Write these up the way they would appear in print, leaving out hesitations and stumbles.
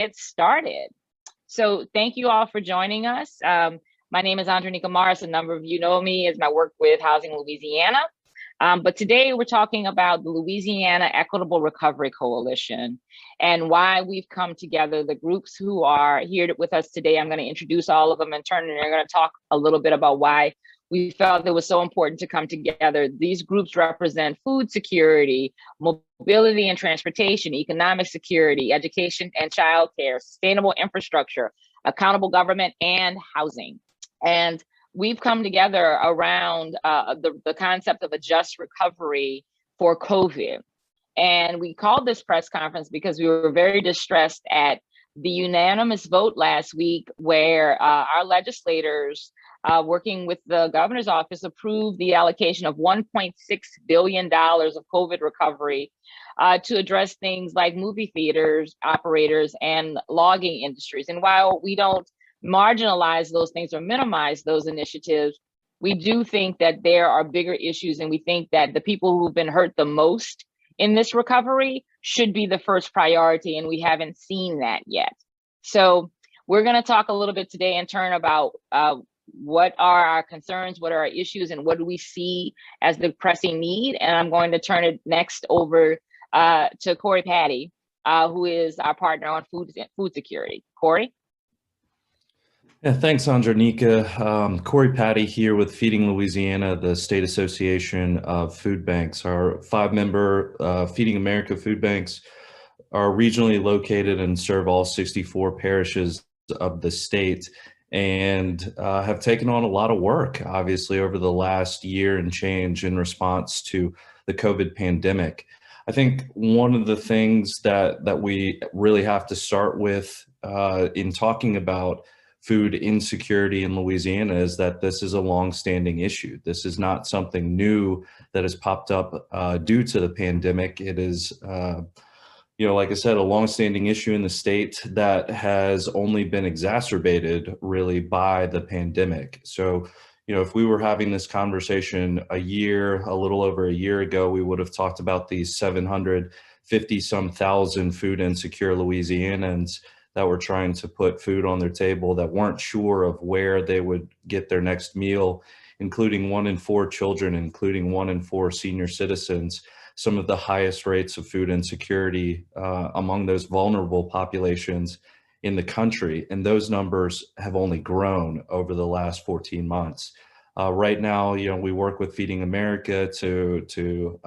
get started. So thank you all for joining us. My name is Andronika Morris. A number of you know me as my work with Housing Louisiana. But today we're talking about the Louisiana Equitable Recovery Coalition and why we've come together. The groups who are here with us today, I'm going to introduce all of them in turn, and they're going to talk a little bit about why we felt it was so important to come together. These groups represent food security, mobility and transportation, economic security, education and childcare, sustainable infrastructure, accountable government, and housing. And we've come together around the concept of a just recovery for COVID. And we called this press conference because we were very distressed at the unanimous vote last week where our legislators working with the governor's office approved the allocation of $1.6 billion of COVID recovery to address things like movie theaters, operators, and logging industries. And while we don't marginalize those things or minimize those initiatives, we do think that there are bigger issues, and we think that the people who've been hurt the most in this recovery should be the first priority, and we haven't seen that yet. So we're going to talk a little bit today in turn about what are our concerns, what are our issues, and what do we see as the pressing need. And I'm going to turn it next over to Corey Patty, who is our partner on food security. Corey? Yeah, thanks, Andronika. Corey Patty here with Feeding Louisiana, the State Association of Food Banks. Our 5-member Feeding America food banks are regionally located and serve all 64 parishes of the state, and have taken on a lot of work, obviously, over the last year and change in response to the COVID pandemic. I think one of the things that we really have to start with in talking about food insecurity in Louisiana is that this is a longstanding issue. This is not something new that has popped up due to the pandemic. It is, like I said, a longstanding issue in the state that has only been exacerbated really by the pandemic. So, if we were having this conversation a little over a year ago, we would have talked about these 750-some thousand food insecure Louisianans that were trying to put food on their table, that weren't sure of where they would get their next meal, including 1 in 4 children, including 1 in 4 senior citizens, some of the highest rates of food insecurity among those vulnerable populations in the country. And those numbers have only grown over the last 14 months. Right now, we work with Feeding America to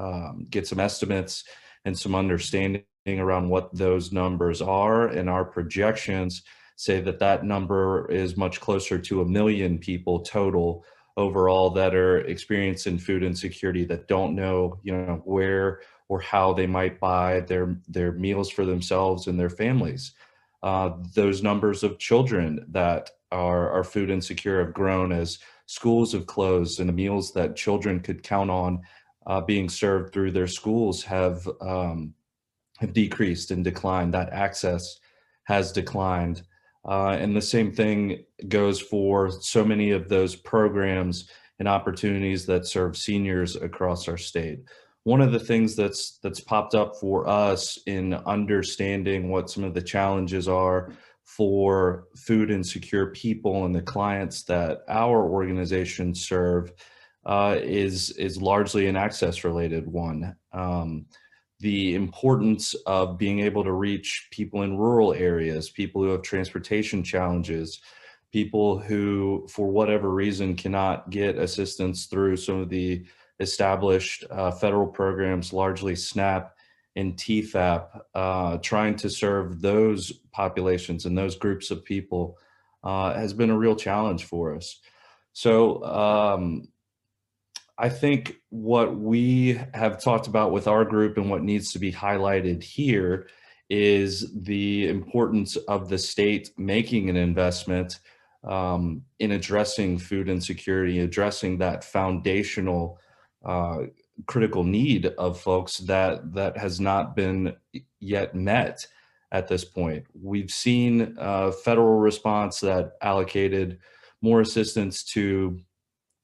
get some estimates and some understanding around what those numbers are, and our projections say that number is much closer to 1 million people total overall that are experiencing food insecurity, that don't know, where or how they might buy their meals for themselves and their families. Those numbers of children that are food insecure have grown as schools have closed, and the meals that children could count on being served through their schools have decreased and declined. That access has declined. And the same thing goes for so many of those programs and opportunities that serve seniors across our state. One of the things that's popped up for us in understanding what some of the challenges are for food insecure people and the clients that our organizations serve is largely an access related one. The importance of being able to reach people in rural areas, people who have transportation challenges, people who, for whatever reason, cannot get assistance through some of the established federal programs, largely SNAP and TFAP, trying to serve those populations and those groups of people has been a real challenge for us. So I think what we have talked about with our group and what needs to be highlighted here is the importance of the state making an investment in addressing food insecurity, addressing that foundational critical need of folks that has not been yet met at this point. We've seen a federal response that allocated more assistance to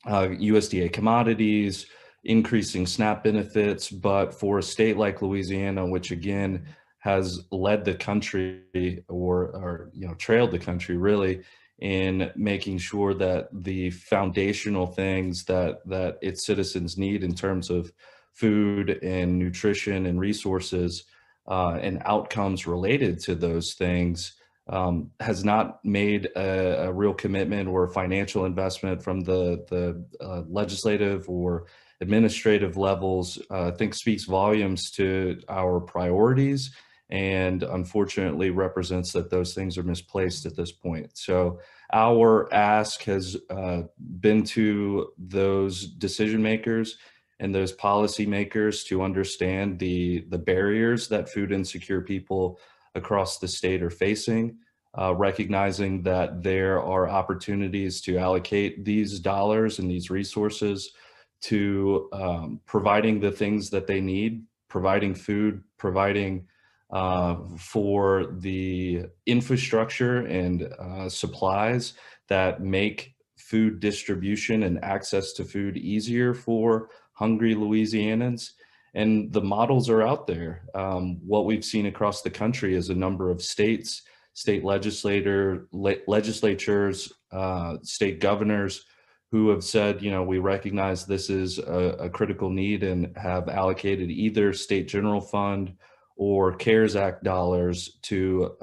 USDA commodities, increasing SNAP benefits, but for a state like Louisiana, which again has led the country, or trailed the country really, in making sure that the foundational things that its citizens need in terms of food and nutrition and resources and outcomes related to those things has not made a real commitment or financial investment from the legislative or administrative levels. I think speaks volumes to our priorities, and unfortunately represents that those things are misplaced at this point. So our ask has been to those decision makers and those policy makers to understand the barriers that food insecure people across the state are facing, recognizing that there are opportunities to allocate these dollars and these resources to providing the things that they need, providing food, providing for the infrastructure and supplies that make food distribution and access to food easier for hungry Louisianans. And the models are out there. What we've seen across the country is a number of states, state legislatures, state governors who have said, we recognize this is a critical need and have allocated either state general fund or CARES Act dollars to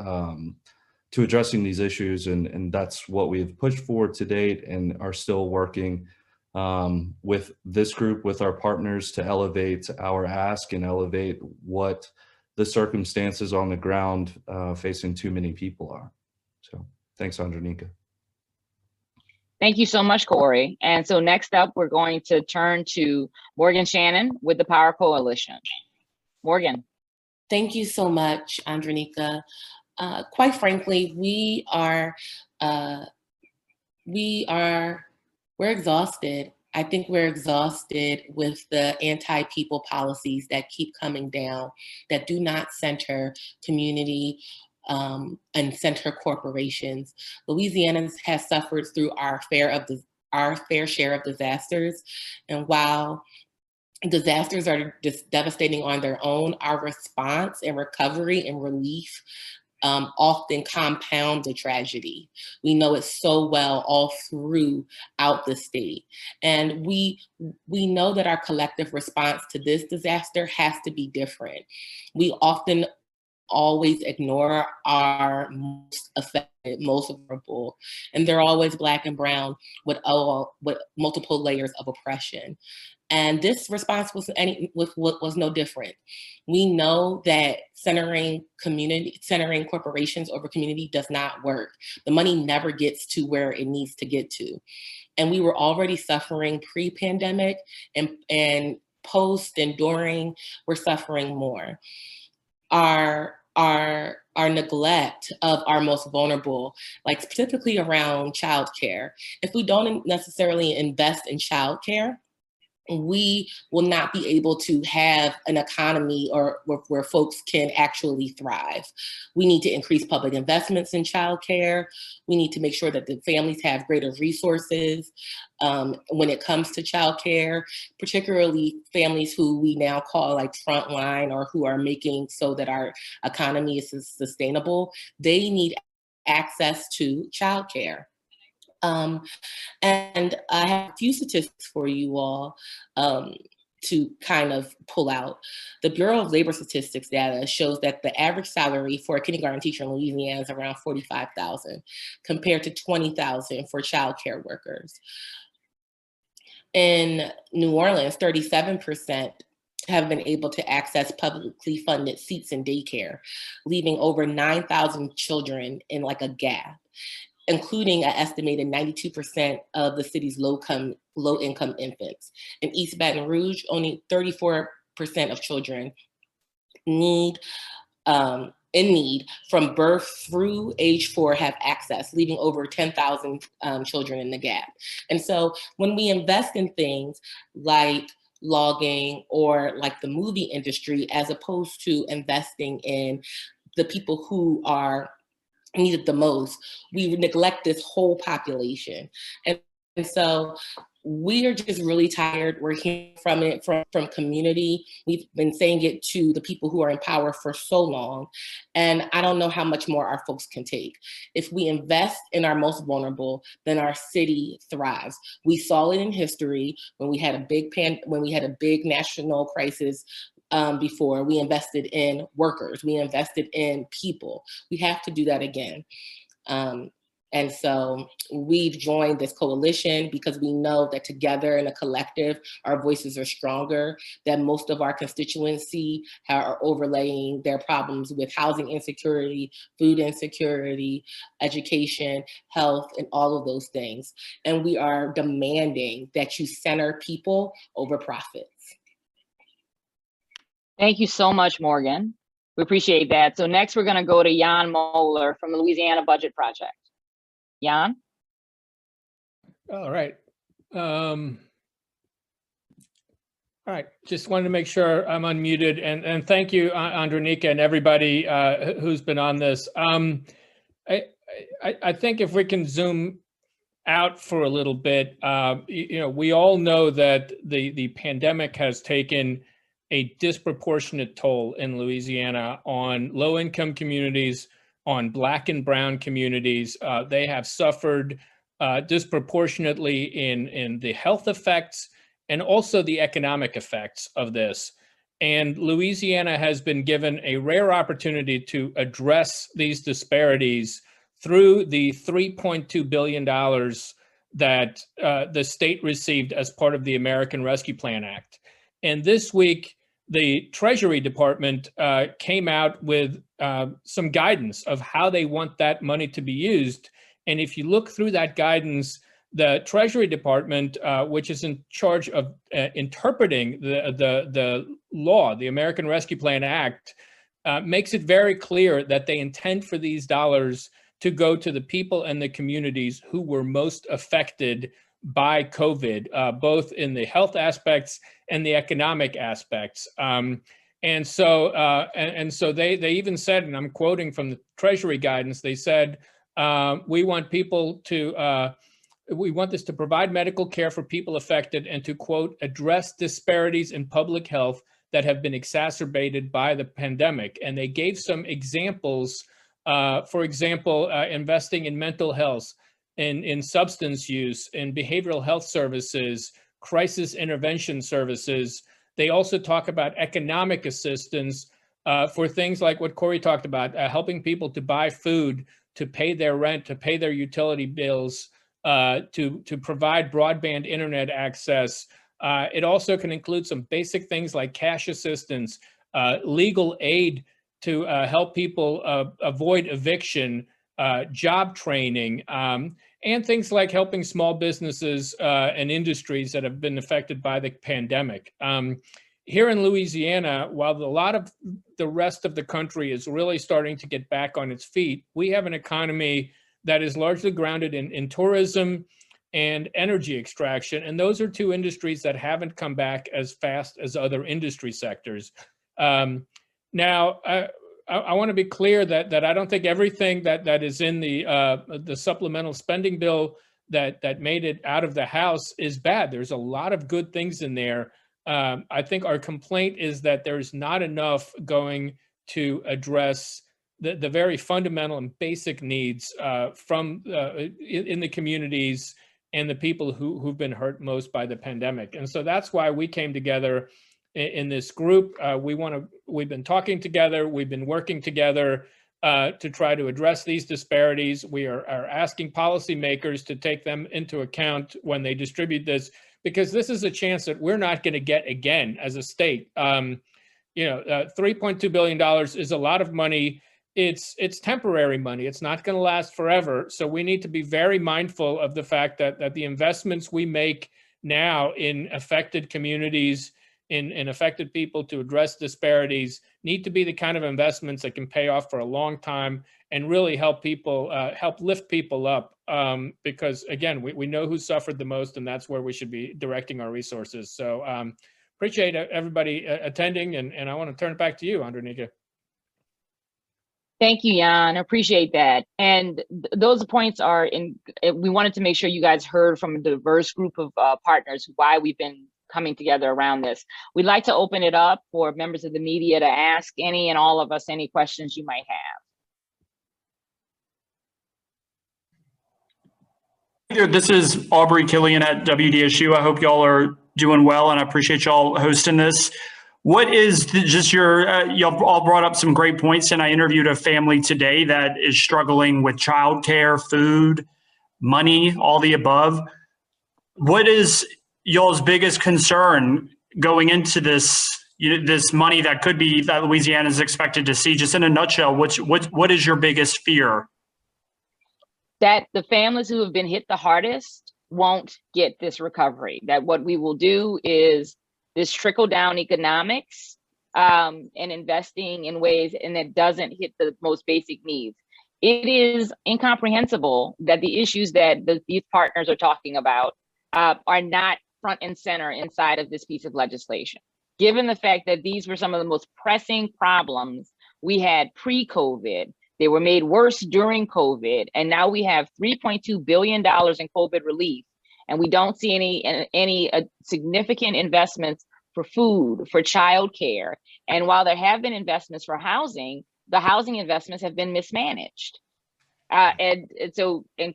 addressing these issues. And that's what we've pushed for to date and are still working with this group, with our partners, to elevate our ask and elevate what the circumstances on the ground facing too many people are. So thanks, Andronika. Thank you so much, Corey. And so next up, we're going to turn to Morgan Shannon with the Power Coalition. Morgan. Thank you so much, Andronika. Quite frankly, we're exhausted. I think we're exhausted with the anti-people policies that keep coming down, that do not center community and center corporations. Louisiana has suffered through our fair share of disasters, and while disasters are just devastating on their own, our response and recovery and relief often compound the tragedy. We know it so well all throughout the state. And we know that our collective response to this disaster has to be different. We often always ignore our most affected, most vulnerable, and they're always Black and brown with multiple layers of oppression. And this response was no different. We know that centering corporations over community does not work. The money never gets to where it needs to get to. And we were already suffering pre-pandemic, and post and during, we're suffering more. Our neglect of our most vulnerable, like specifically around childcare. If we don't necessarily invest in childcare, we will not be able to have an economy or where folks can actually thrive. We need to increase public investments in childcare. We need to make sure that the families have greater resources when it comes to childcare, particularly families who we now call like frontline, or who are making so that our economy is sustainable. They need access to childcare. And I have a few statistics for you all to kind of pull out. The Bureau of Labor Statistics data shows that the average salary for a kindergarten teacher in Louisiana is around $45,000, compared to $20,000 for childcare workers. In New Orleans, 37% have been able to access publicly funded seats in daycare, leaving over 9,000 children in like a gap, including an estimated 92% of the city's low-income infants. In East Baton Rouge, only 34% of children in need from birth through age 4 have access, leaving over 10,000 children in the gap. And so when we invest in things like logging or like the movie industry, as opposed to investing in the people who are needed the most, we neglect this whole population. And so we are just really tired. We're hearing from it from community. We've been saying it to the people who are in power for so long. And I don't know how much more our folks can take. If we invest in our most vulnerable, then our city thrives. We saw it in history when we had a big national crisis. Before, we invested in workers, we invested in people. We have to do that again. And so we've joined this coalition because we know that together in a collective, our voices are stronger, that most of our constituency are overlaying their problems with housing insecurity, food insecurity, education, health, and all of those things. And we are demanding that you center people over profits. Thank you so much, Morgan. We appreciate that. So next we're going to go to Jan Muller from the Louisiana Budget Project. Jan? All right. All right. Just wanted to make sure I'm unmuted, and thank you, Andronika, and everybody who's been on this. I think if we can zoom out for a little bit, we all know that the pandemic has taken a disproportionate toll in Louisiana on low-income communities, on Black and Brown communities. They have suffered disproportionately in the health effects and also the economic effects of this. And Louisiana has been given a rare opportunity to address these disparities through the $3.2 billion that the state received as part of the American Rescue Plan Act. And this week, the Treasury Department came out with some guidance of how they want that money to be used. And if you look through that guidance, the Treasury Department, which is in charge of interpreting the law, the American Rescue Plan Act, makes it very clear that they intend for these dollars to go to the people and the communities who were most affected by COVID, both in the health aspects and the economic aspects. And so they even said, and I'm quoting from the Treasury guidance, they said, we want this to provide medical care for people affected and to, quote, address disparities in public health that have been exacerbated by the pandemic. And they gave some examples, for example, investing in mental health, in substance use, in behavioral health services, crisis intervention services. They also talk about economic assistance for things like what Corey talked about, helping people to buy food, to pay their rent, to pay their utility bills, to provide broadband internet access. It also can include some basic things like cash assistance, legal aid to help people avoid eviction, job training, and things like helping small businesses and industries that have been affected by the pandemic. Here in Louisiana, while a lot of the rest of the country is really starting to get back on its feet, we have an economy that is largely grounded in tourism and energy extraction. And those are two industries that haven't come back as fast as other industry sectors. Now, I want to be clear that I don't think everything that is in the supplemental spending bill that made it out of the House is bad. There's a lot of good things in there. I think our complaint is that there's not enough going to address the very fundamental and basic needs in the communities and the people who've been hurt most by the pandemic. And so that's why we came together in this group. We've been talking together, we've been working together to try to address these disparities. We are asking policymakers to take them into account when they distribute this, because this is a chance that we're not going to get again as a state. $3.2 billion is a lot of money. It's temporary money. It's not going to last forever. So we need to be very mindful of the fact that the investments we make now in affected communities, in affected people to address disparities, need to be the kind of investments that can pay off for a long time and really help people, help lift people up. Because again, we know who suffered the most, and that's where we should be directing our resources. So appreciate everybody attending, and I want to turn it back to you, Andronika. Thank you, Jan. I appreciate that. And those points are we wanted to make sure you guys heard from a diverse group of partners why we've been coming together around this. We'd like to open it up for members of the media to ask any and all of us any questions you might have. This is Aubrey Killian at WDSU. I hope y'all are doing well, and I appreciate y'all hosting this. What is just your, y'all all brought up some great points, and I interviewed a family today that is struggling with childcare, food, money, all the above. What is y'all's biggest concern going into this, this money that could be, that Louisiana is expected to see? Just in a nutshell, what is your biggest fear? That the families who have been hit the hardest won't get this recovery. That what we will do is this trickle down economics and investing in ways and that doesn't hit the most basic needs. It is incomprehensible that the issues that these partners are talking about are not front and center inside of this piece of legislation, given the fact that these were some of the most pressing problems we had pre-COVID. They were made worse during COVID, and now we have $3.2 billion in COVID relief, and we don't see any significant investments for food, for childcare. And while there have been investments for housing, the housing investments have been mismanaged. And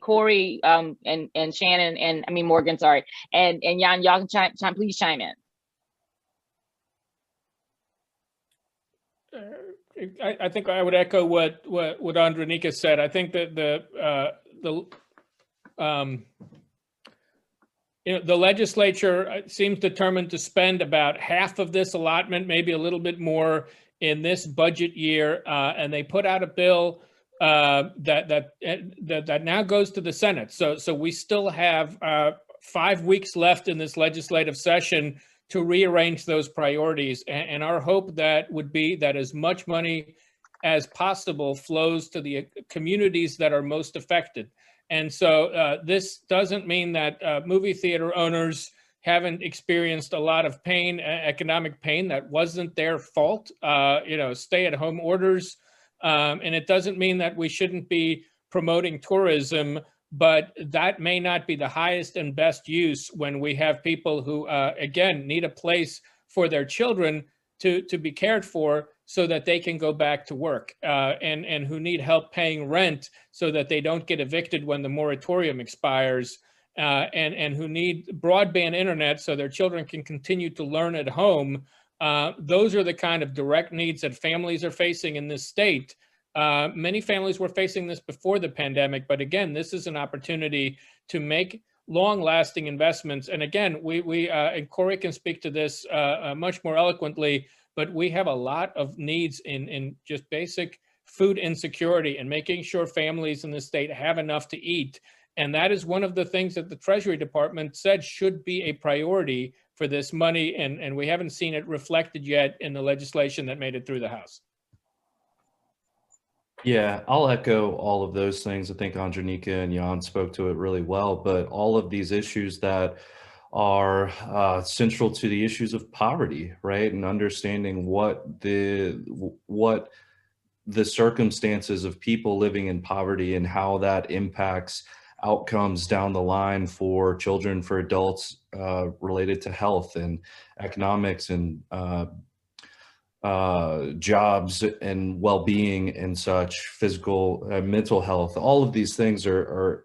Corey and Shannon and Morgan, sorry, and Jan, y'all can please chime in. I think I would echo what Andronika said. I think that the legislature seems determined to spend about half of this allotment, maybe a little bit more, in this budget year, and they put out a bill that now goes to the Senate. So we still have 5 weeks left in this legislative session to rearrange those priorities. And our hope that would be that as much money as possible flows to the communities that are most affected. And so this doesn't mean that movie theater owners haven't experienced a lot of pain, economic pain. That wasn't their fault, stay-at-home orders. And it doesn't mean that we shouldn't be promoting tourism, but that may not be the highest and best use when we have people who, again, need a place for their children to be cared for so that they can go back to work, and who need help paying rent so that they don't get evicted when the moratorium expires, and who need broadband internet so their children can continue to learn at home. Those are the kind of direct needs that families are facing in this state. Many families were facing this before the pandemic, but again, this is an opportunity to make long-lasting investments. And again, we and Corey can speak to this much more eloquently, but we have a lot of needs in just basic food insecurity and making sure families in the state have enough to eat. And that is one of the things that the Treasury Department said should be a priority for this money, and we haven't seen it reflected yet in the legislation that made it through the House. Yeah, I'll echo all of those things. I think Andronika and Jan spoke to it really well, but all of these issues that are central to the issues of poverty, right? And understanding what the circumstances of people living in poverty and how that impacts outcomes down the line for children, for adults, related to health and economics and jobs and well-being and such, physical, mental health. All of these things are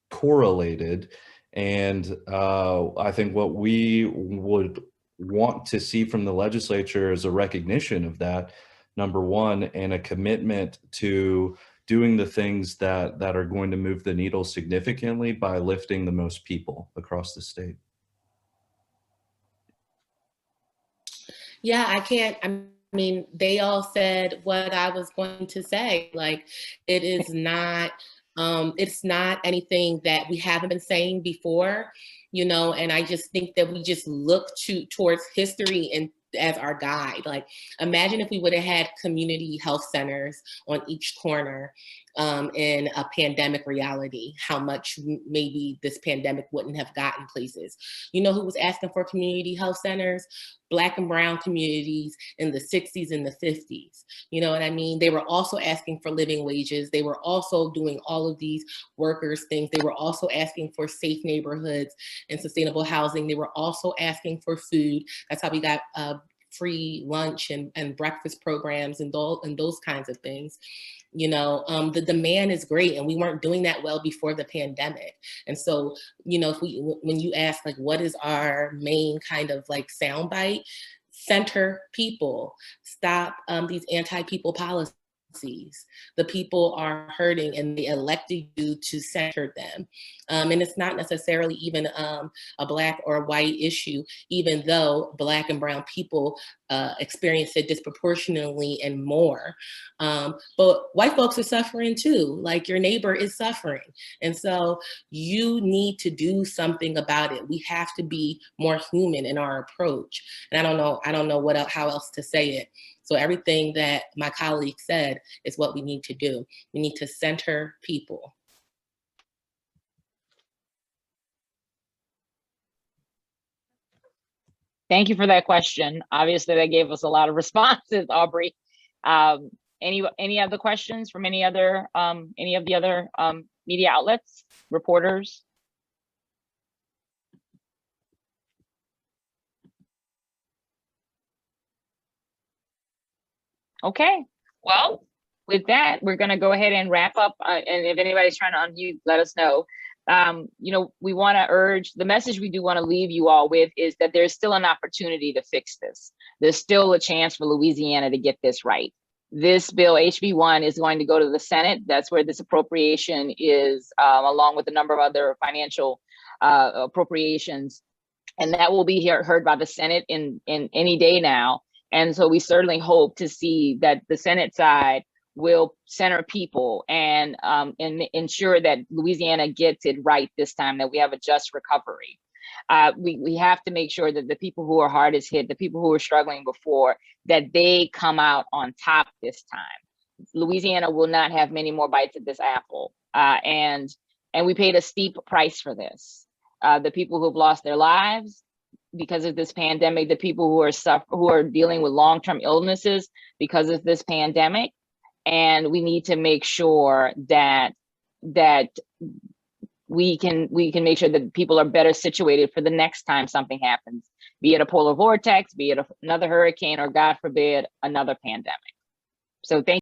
correlated. And I think what we would want to see from the legislature is a recognition of that, number one, and a commitment to doing the things that are going to move the needle significantly by lifting the most people across the state. Yeah, I mean, they all said what I was going to say. Like, it is not, it's not anything that we haven't been saying before, and I just think that we just look towards history and as our guide. Like, imagine if we would have had community health centers on each corner in a pandemic reality, how much maybe this pandemic wouldn't have gotten places. You know who was asking for community health centers? Black and brown communities in the 60s and the 50s. You know what I mean? They were also asking for living wages. They were also doing all of these workers things. They were also asking for safe neighborhoods and sustainable housing. They were also asking for food. That's how we got free lunch and breakfast programs and those kinds of things. You know, the demand is great, and we weren't doing that well before the pandemic. And so, you know, when you ask, like, what is our main kind of like soundbite? Center people, stop these anti-people policies. The people are hurting, and they elected you to center them. And it's not necessarily even a Black or white issue, even though Black and brown people experience it disproportionately and more. But white folks are suffering too. Like, your neighbor is suffering. And so you need to do something about it. We have to be more human in our approach. And I don't know how else to say it. So everything that my colleague said is what we need to do. We need to center people. Thank you for that question. Obviously, that gave us a lot of responses, Aubrey. Any other questions from any of the other media outlets, reporters? Okay, well, with that, we're going to go ahead and wrap up. And if anybody's trying to unmute, let us know. You know, we want to urge, the message we do want to leave you all with is that there's still an opportunity to fix this. There's still a chance for Louisiana to get this right. This bill, HB1, is going to go to the Senate. That's where this appropriation is, along with a number of other financial appropriations. And that will be heard by the Senate in any day now. And so we certainly hope to see that the Senate side will center people and ensure that Louisiana gets it right this time, that we have a just recovery. We have to make sure that the people who are hardest hit, the people who were struggling before, that they come out on top this time. Louisiana will not have many more bites at this apple. And we paid a steep price for this. The people who have lost their lives because of this pandemic, the people who are dealing with long-term illnesses because of this pandemic. And we need to make sure that we can make sure that people are better situated for the next time something happens, be it a polar vortex, be it another hurricane, or God forbid, another pandemic. So thank you.